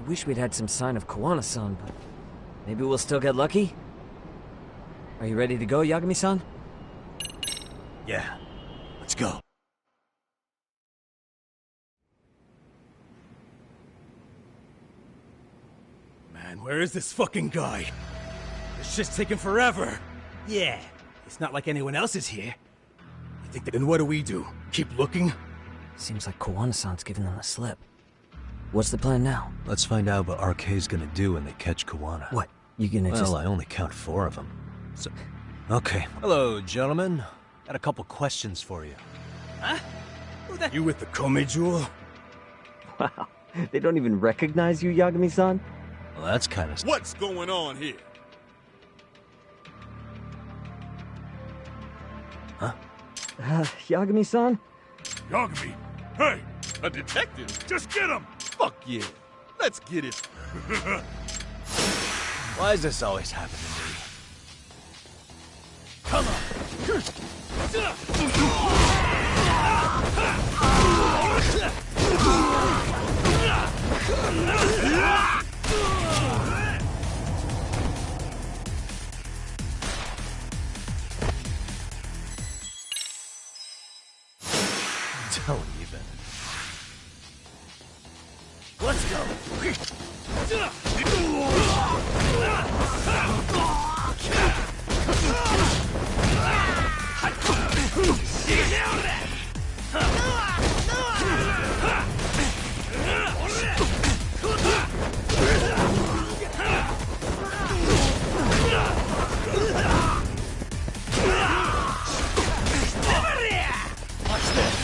wish we'd had some sign of Koana-san, but maybe we'll still get lucky? Are you ready to go, Yagami-san? Yeah, let's go. Man, where is this fucking guy? This shit's taking forever. Yeah, it's not like anyone else is here. You think then what do we do? Keep looking? Seems like Koana-san's giving them the slip. What's the plan now? Let's find out what RK's gonna do when they catch Koana. What? You gonna Well, I only count 4 of them. So... Okay. Hello, gentlemen. Got a couple questions for you. Huh? Who the... You with the Kome jewel? Wow. They don't even recognize you, Yagami-san? Well, that's kind of... What's going on here? Huh? Yagami-san? Yagami? Hey, a detective? Just get him! Fuck yeah. Let's get it. Why does this always happen to me? Come on! Don't even. Let's go! Watch this!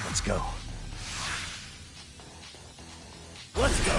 Let's go. Let's go.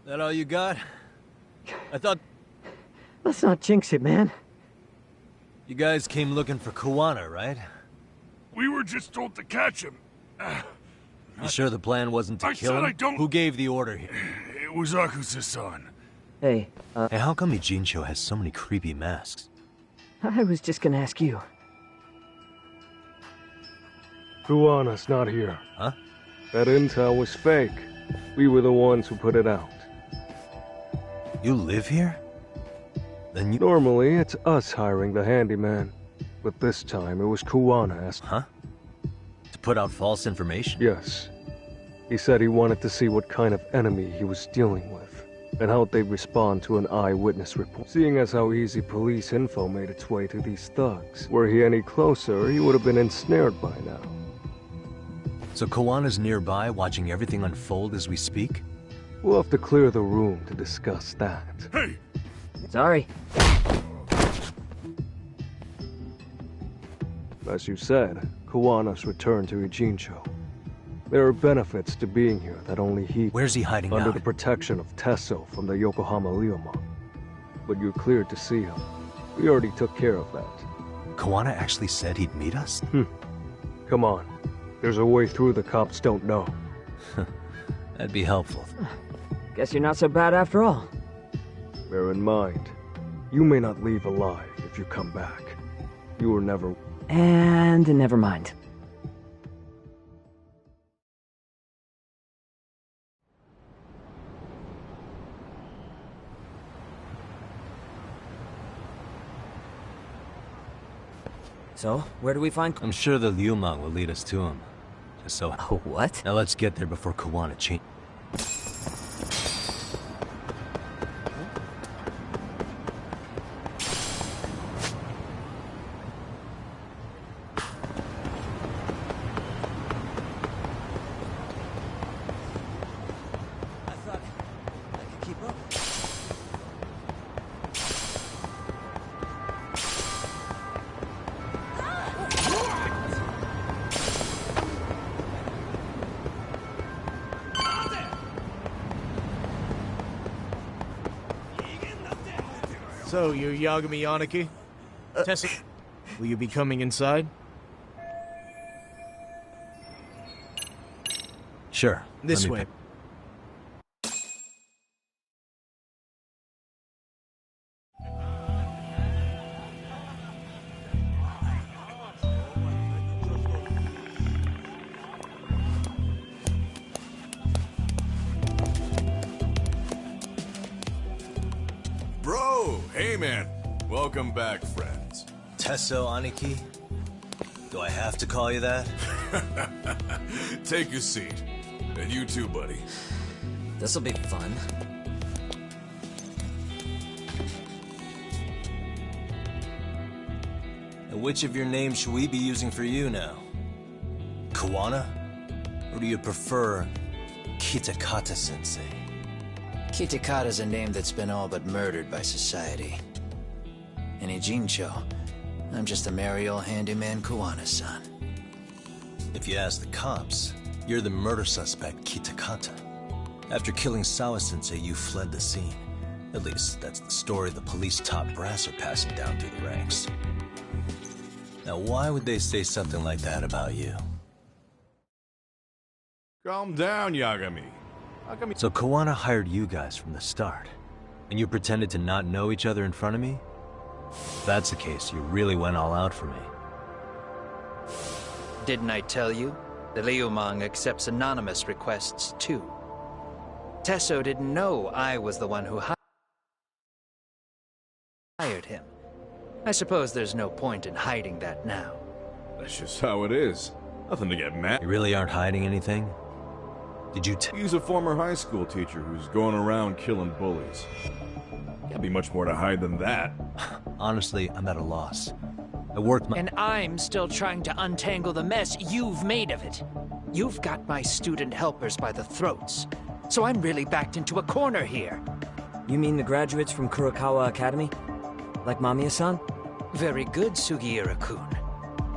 That all you got? I thought... Let's not jinx it, man. You guys came looking for Koana, right? We were just told to catch him. You sure the plan wasn't to kill him? I don't... Who gave the order here? It was Akusa-san. Hey, Hey, how come Ijincho has so many creepy masks? I was just gonna ask you. Kuwana's not here. Huh? That intel was fake. We were the ones who put it out. You live here? Then you... Normally, it's us hiring the handyman. But this time, it was Kuwana asking. Huh? To put out false information? Yes. He said he wanted to see what kind of enemy he was dealing with, and how they'd respond to an eyewitness report. Seeing as how easy police info made its way to these thugs, were he any closer, he would have been ensnared by now. So Kawana's nearby, watching everything unfold as we speak? We'll have to clear the room to discuss that. Hey! Sorry. As you said, Kawana's returned to Ijincho. There are benefits to being here that only he... Where's he hiding under out? the protection of Tesso from the Yokohama Ryomon. But you're cleared to see him. We already took care of that. Kawana actually said he'd meet us? Come on. There's a way through the cops don't know. That'd be helpful. Guess you're not so bad after all. Bear in mind, you may not leave alive if you come back. You were never... And never mind. So, where do we find... I'm sure the Liumang will lead us to him. Just so... Oh, what? Now let's get there before Kawana change... I thought I could keep up. So, you're Yagami Yaniki? Tessa, will you be coming inside? Sure. This let me way. pick- Bro! Hey, man. Welcome back, friends. Tesso Aniki? Do I have to call you that? Take a seat. And you too, buddy. This'll be fun. And which of your names should we be using for you now? Kawana? Or do you prefer Kitakata-sensei? Kitakata's a name that's been all but murdered by society. In Ijincho, I'm just a merry old handyman Kawana-san. If you ask the cops, you're the murder suspect Kitakata. After killing Sawa-sensei, you fled the scene. At least, that's the story the police top brass are passing down through the ranks. Now, why would they say something like that about you? Calm down, Yagami. So Kawana hired you guys from the start, and you pretended to not know each other in front of me? If that's the case, you really went all out for me. Didn't I tell you? The Liumang accepts anonymous requests, too. Tesso didn't know I was the one who hired him. I suppose there's no point in hiding that now. That's just how it is. Nothing to get mad. You really aren't hiding anything? Did you He's a former high school teacher who's going around killing bullies. Can't be much more to hide than that. Honestly, I'm at a loss. I worked my- And I'm still trying to untangle the mess you've made of it. You've got my student helpers by the throats. So I'm really backed into a corner here. You mean the graduates from Kurokawa Academy? Like Mamiya-san? Very good, Sugiura-kun.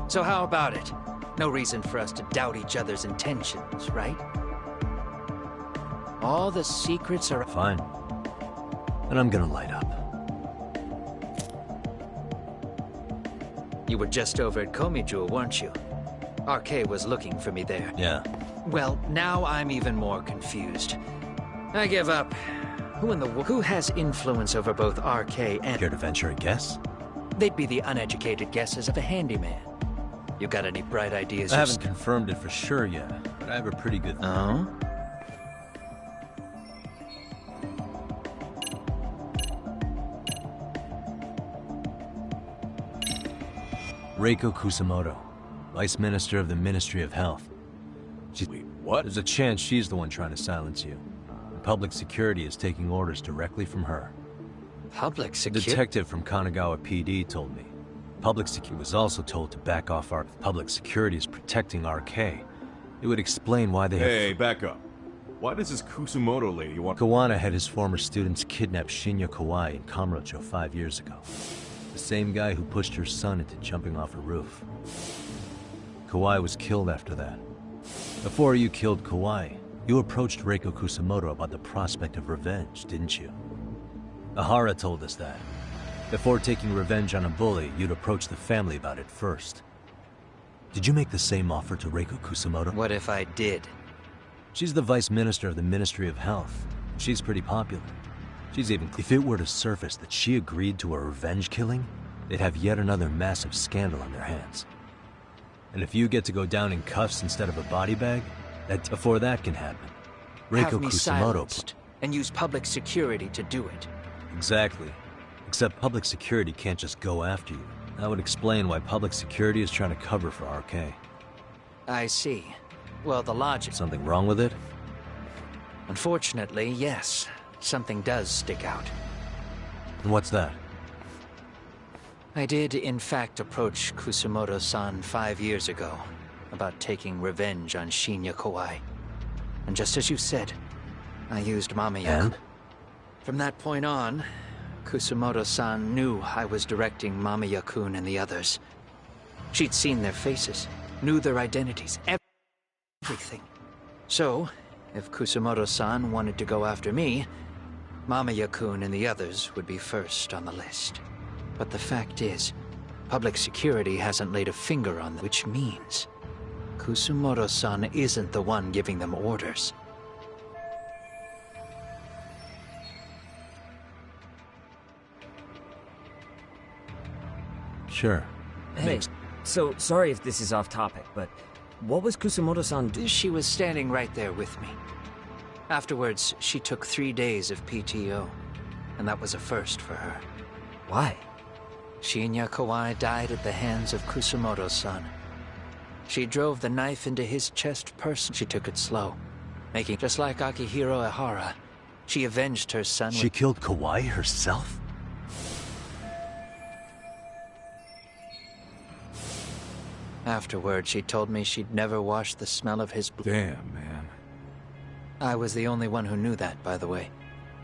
So how about it? No reason for us to doubt each other's intentions, right? All the secrets are... Fine. And I'm gonna light up. You were just over at Komijul, weren't you? RK was looking for me there. Yeah. Well, now I'm even more confused. I give up. Who has influence over both RK and... Care to venture a guess? They'd be the uneducated guesses of a handyman. You got any bright ideas? I haven't confirmed it for sure yet, but I have a pretty good... Oh? Reiko Kusamoto, Vice Minister of the Ministry of Health. Wait, what? There's a chance she's the one trying to silence you. And public security is taking orders directly from her. Public A security? detective from Kanagawa PD told me. Public security was also told to back off our... Public security is protecting RK. It would explain why they have... Hey, back up. Why does this Kusamoto lady want... Kawana had his former students kidnap Shinya Kawai in Kamurocho 5 years ago. The same guy who pushed her son into jumping off a roof. Kawai was killed after that. Before you killed Kawai, you approached Reiko Kusamoto about the prospect of revenge, didn't you? Ahara told us that. Before taking revenge on a bully, you'd approach the family about it first. Did you make the same offer to Reiko Kusamoto? What if I did? She's the Vice Minister of the Ministry of Health. She's pretty popular. She's even... If it were to surface that she agreed to a revenge killing, they'd have yet another massive scandal on their hands. And if you get to go down in cuffs instead of a body bag, before that can happen, Reiko Have me Kusamoto... silenced and use public security to do it. Exactly. Except public security can't just go after you. That would explain why public security is trying to cover for RK. I see. Well, the logic... Something wrong with it? Unfortunately, yes. Something does stick out. And what's that? I did, in fact, approach Kusamoto-san 5 years ago about taking revenge on Shinya Kawai. And just as you said, I used Mamayaku. And? From that point on, Kusamoto-san knew I was directing Mamayaku and the others. She'd seen their faces, knew their identities, everything. So, if Kusamoto-san wanted to go after me, Mamayaku and the others would be first on the list. But the fact is, public security hasn't laid a finger on them, which means Kusamoto-san isn't the one giving them orders. Sure. Hey, so sorry if this is off topic, but what was Kusamoto-san doing? She was standing right there with me. Afterwards, she took 3 days of PTO, and that was a first for her. Why? Shinya Kawai died at the hands of Kusamoto-san. She drove the knife into his chest personally. She took it slow, making just like Akihiro Ehara. She avenged her son. She killed Kawai herself? Afterward, she told me she'd never wash the smell of his blood. Damn, man. I was the only one who knew that, by the way.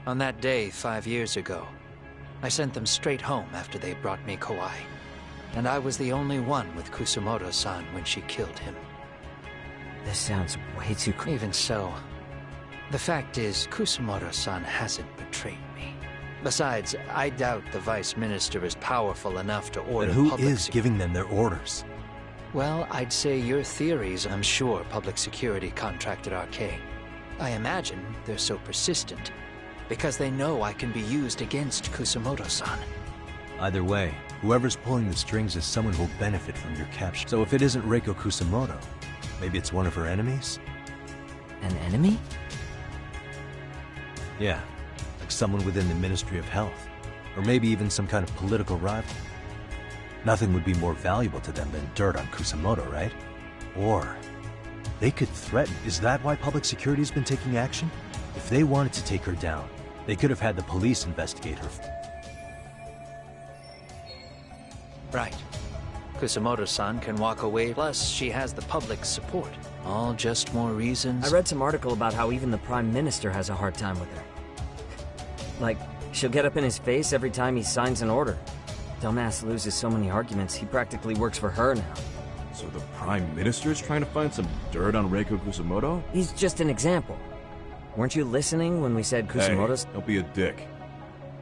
On that day, 5 years ago, I sent them straight home after they brought me Kawai. And I was the only one with Kusamoto-san when she killed him. This sounds way too Even so, the fact is, Kusamoto-san hasn't betrayed me. Besides, I doubt the Vice Minister is powerful enough to order But who public is giving them their orders? Well, I'd say your theories. I'm sure public security contracted RK. I imagine they're so persistent because they know I can be used against Kusamoto-san. Either way, whoever's pulling the strings is someone who'll benefit from your capture. So if it isn't Reiko Kusamoto, maybe it's one of her enemies? An enemy? Yeah, like someone within the Ministry of Health. Or maybe even some kind of political rival. Nothing would be more valuable to them than dirt on Kusamoto, right? Or they could threaten. Is that why public security's been taking action? If they wanted to take her down, they could have had the police investigate her. Right. Kusamoto-san can walk away, plus she has the public's support. All just more reasons. I read some article about how even the Prime Minister has a hard time with her. Like, she'll get up in his face every time he signs an order. Dumbass loses so many arguments, he practically works for her now. So the Prime Minister is trying to find some dirt on Reiko Kusamoto? He's just an example. Weren't you listening when we said Kusamoto's... Hey, don't be a dick.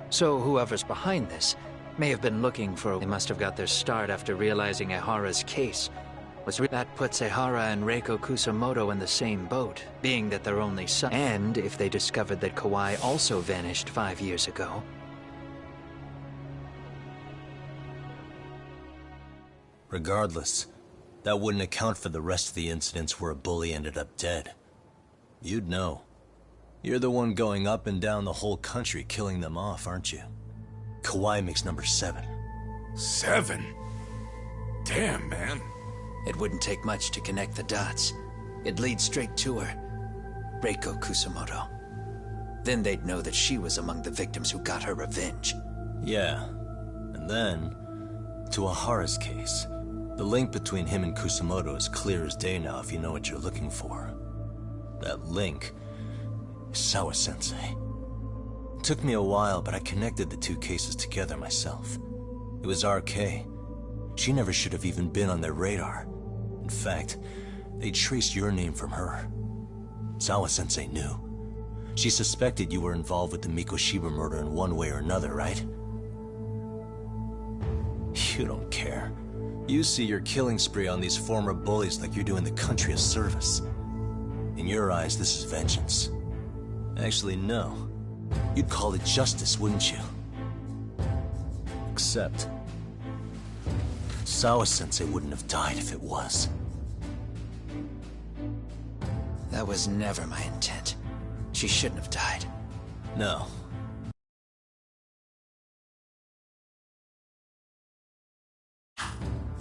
So whoever's behind this may have been looking for... They must have got their start after realizing Ehara's case. That puts Ehara and Reiko Kusamoto in the same boat, being that they're only son. And if they discovered that Kawai also vanished 5 years ago. Regardless, that wouldn't account for the rest of the incidents where a bully ended up dead. You'd know. You're the one going up and down the whole country killing them off, aren't you? Kawai makes number 7. 7? Damn, man. It wouldn't take much to connect the dots. It'd lead straight to her. Reiko Kusamoto. Then they'd know that she was among the victims who got her revenge. Yeah. And then, to Ahara's case, the link between him and Kusamoto is clear as day now if you know what you're looking for. That link is Sawa-sensei. It took me a while, but I connected the two cases together myself. It was RK. She never should have even been on their radar. In fact, they traced your name from her. Sawa-sensei knew. She suspected you were involved with the Mikoshiba murder in one way or another, right? You don't care. You see your killing spree on these former bullies like you're doing the country a service. In your eyes, this is vengeance. Actually, no. You'd call it justice, wouldn't you? Except, Sawa-sensei wouldn't have died if it was. That was never my intent. She shouldn't have died. No.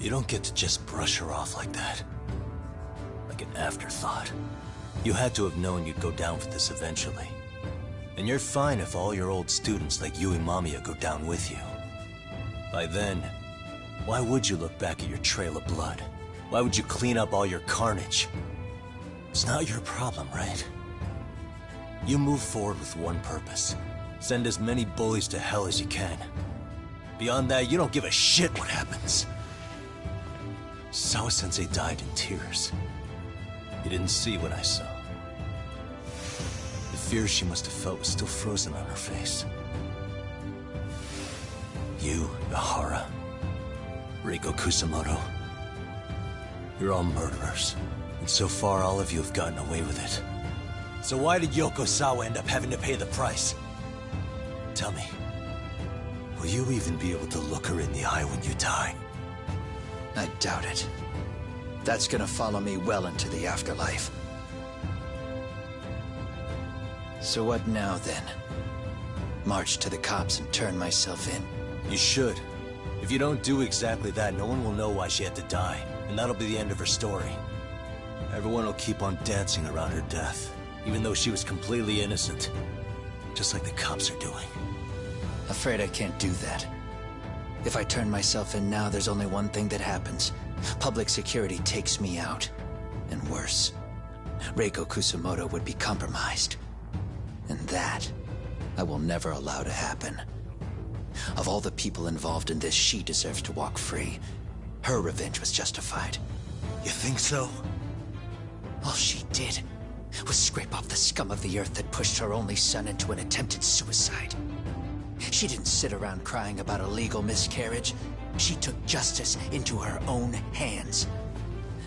You don't get to just brush her off like that. Like an afterthought. You had to have known you'd go down for this eventually. And you're fine if all your old students like Yui Mamiya go down with you. By then, why would you look back at your trail of blood? Why would you clean up all your carnage? It's not your problem, right? You move forward with one purpose. Send as many bullies to hell as you can. Beyond that, you don't give a shit what happens. Sawa-sensei died in tears. You didn't see what I saw. The fear she must have felt was still frozen on her face. You, Ehara, Reiko Kusamoto, you're all murderers. And so far, all of you have gotten away with it. So why did Yoko Sawa end up having to pay the price? Tell me, will you even be able to look her in the eye when you die? I doubt it. That's gonna follow me well into the afterlife. So what now, then? March to the cops and turn myself in? You should. If you don't do exactly that, no one will know why she had to die, and that'll be the end of her story. Everyone will keep on dancing around her death, even though she was completely innocent. Just like the cops are doing. Afraid I can't do that. If I turn myself in now, there's only one thing that happens. Public security takes me out. And worse, Reiko Kusamoto would be compromised. And that, I will never allow to happen. Of all the people involved in this, she deserves to walk free. Her revenge was justified. You think so? All she did was scrape off the scum of the earth that pushed her only son into an attempted suicide. She didn't sit around crying about a legal miscarriage. She took justice into her own hands.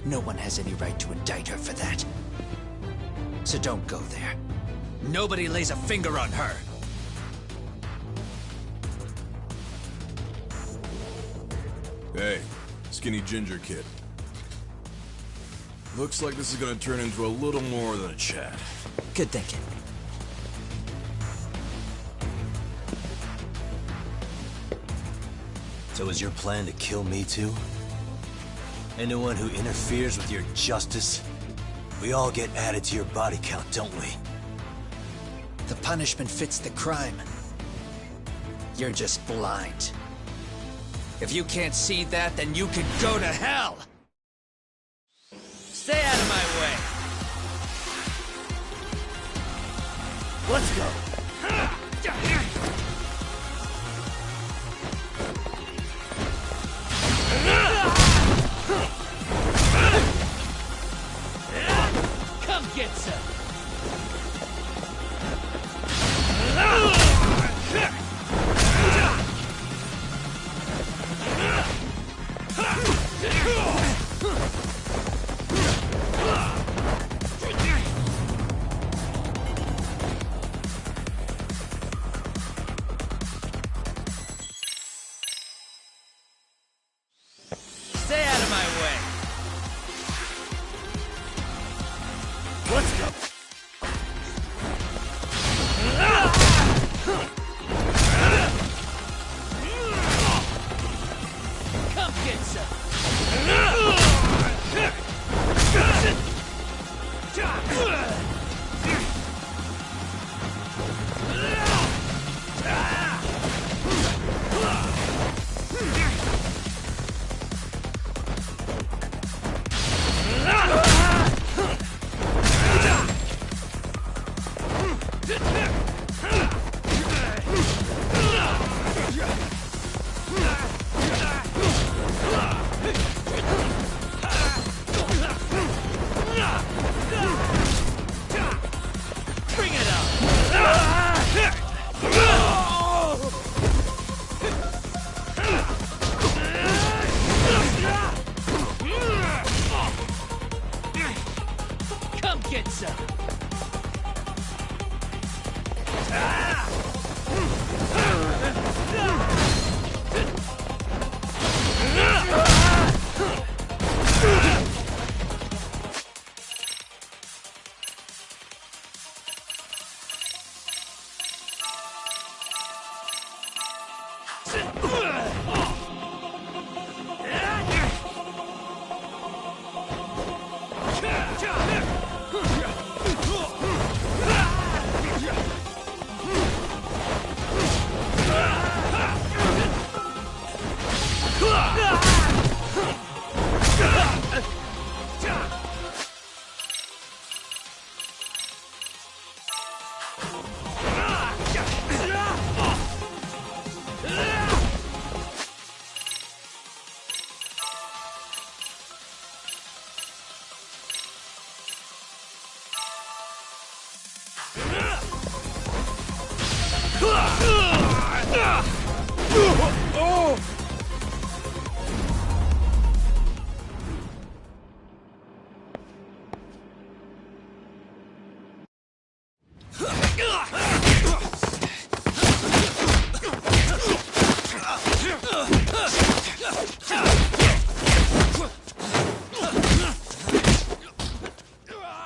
No one has any right to indict her for that. So don't go there. Nobody lays a finger on her. Hey, skinny ginger kid. Looks like this is gonna turn into a little more than a chat. Good thinking. So is your plan to kill me too? Anyone who interferes with your justice? We all get added to your body count, don't we? The punishment fits the crime. You're just blind. If you can't see that, then you can go to hell! Stay out of my way! Let's go! Come get some!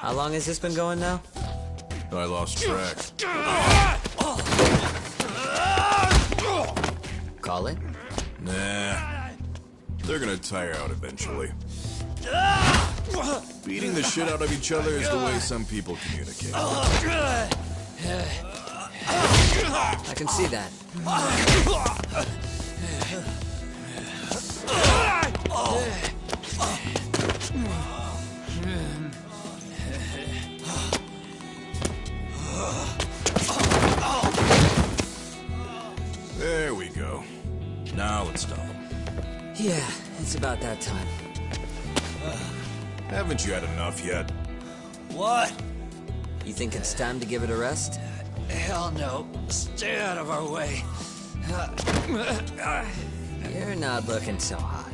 How long has this been going now? I lost track. Call it? Nah. They're gonna tire out eventually. Beating the shit out of each other is the way some people communicate. I can see that. There we go. Now let's stop them. Yeah, it's about that time. Haven't you had enough yet? What? You think it's time to give it a rest? Hell no. Stay out of our way. You're not looking so hot.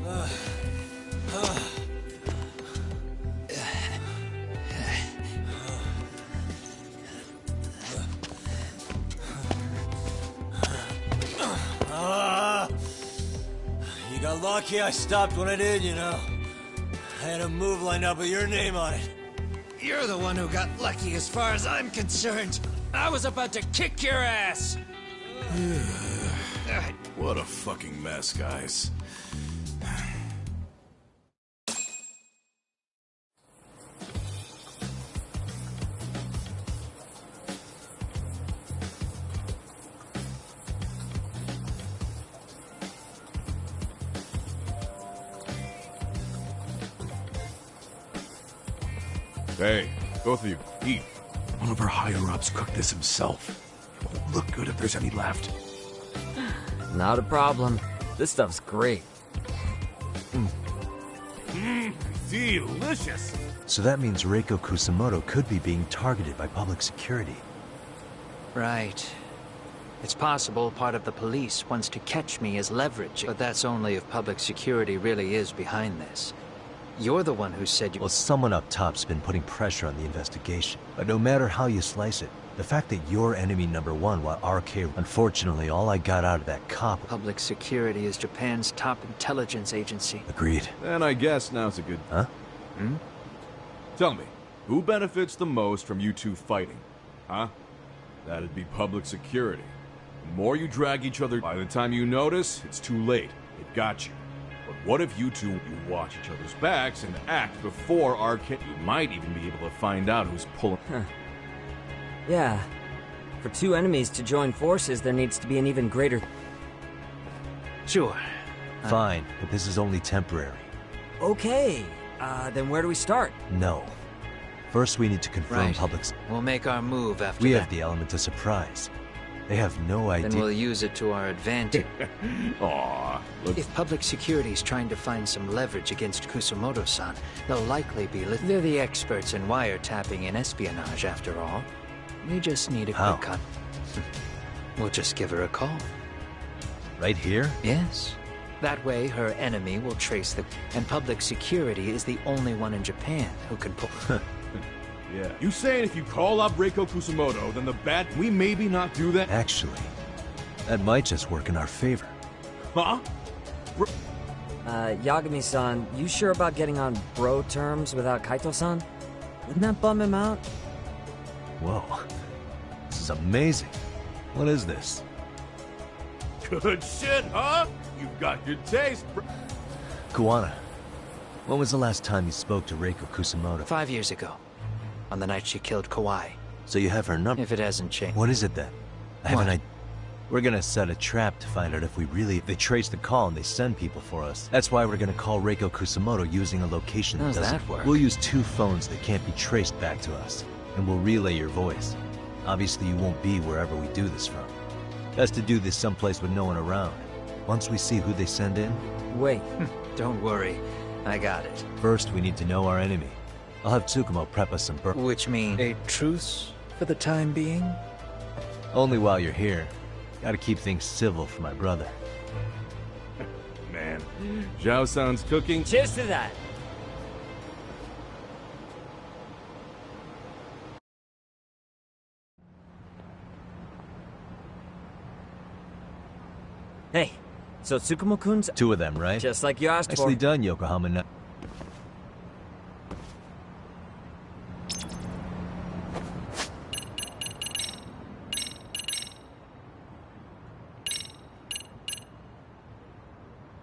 You got lucky I stopped when I did, you know. I had a move lined up with your name on it. You're the one who got lucky as far as I'm concerned. I was about to kick your ass. What a fucking mess, guys. Hey, both of you, eat. One of our higher-ups cooked this himself. It won't look good if there's any left. Not a problem. This stuff's great. Delicious! So that means Reiko Kusamoto could be being targeted by public security. Right. It's possible part of the police wants to catch me as leverage, but that's only if public security really is behind this. You're the one who said you... Well, someone up top's been putting pressure on the investigation. But no matter how you slice it, the fact that you're enemy number one while RK... Unfortunately, all I got out of that cop... Public security is Japan's top intelligence agency. Agreed. And I guess now's a good... Huh? Tell me, who benefits the most from you two fighting? Huh? That'd be public security. The more you drag each other, by the time you notice, it's too late. It got you. But what if you two watch each other's backs and act before RK... You might even be able to find out who's pulling... Yeah. For two enemies to join forces, there needs to be an even greater... Sure. Fine, but this is only temporary. Okay. Then where do we start? No. First, we need to confirm Right. public's... We'll make our move after We that. have the element of surprise. They have no idea... Then we'll use it to our advantage. Aw, look... If public security's trying to find some leverage against Kusamoto-san, they'll likely be... They're the experts in wiretapping and espionage, after all. We just need a How? quick cut. We'll just give her a call. Right here? Yes. That way, her enemy will trace the... And public security is the only one in Japan who can pull... Yeah. You saying if you call up Reiko Kusamoto, then the bad... We maybe not do that? Actually, that might just work in our favor. Huh? Yagami-san, you sure about getting on bro terms without Kaito-san? Wouldn't that bum him out? Whoa. This is amazing. What is this? Good shit, huh? You've got good taste, bro. Kuwana, when was the last time you spoke to Reiko Kusamoto? 5 years ago. On the night she killed Kawai. So you have her number? If it hasn't changed. What is it then? I have an What? idea. We're gonna set a trap to find out if we really... They trace the call and they send people for us. That's why we're gonna call Reiko Kusamoto using a location How does doesn't... that work? We'll use 2 phones that can't be traced back to us. And we'll relay your voice. Obviously you won't be wherever we do this from. Best to do this someplace with no one around. Once we see who they send in... Wait. Don't worry. I got it. First, we need to know our enemy. I'll have Tsukumo prep us some Which means a truce for the time being? Only while you're here. Gotta keep things civil for my brother. Man, Zhao-san's cooking. Cheers to that. Hey, so Tsukumo-kun's... Two of them, right? Just like you asked Nicely for. done, Yokohama.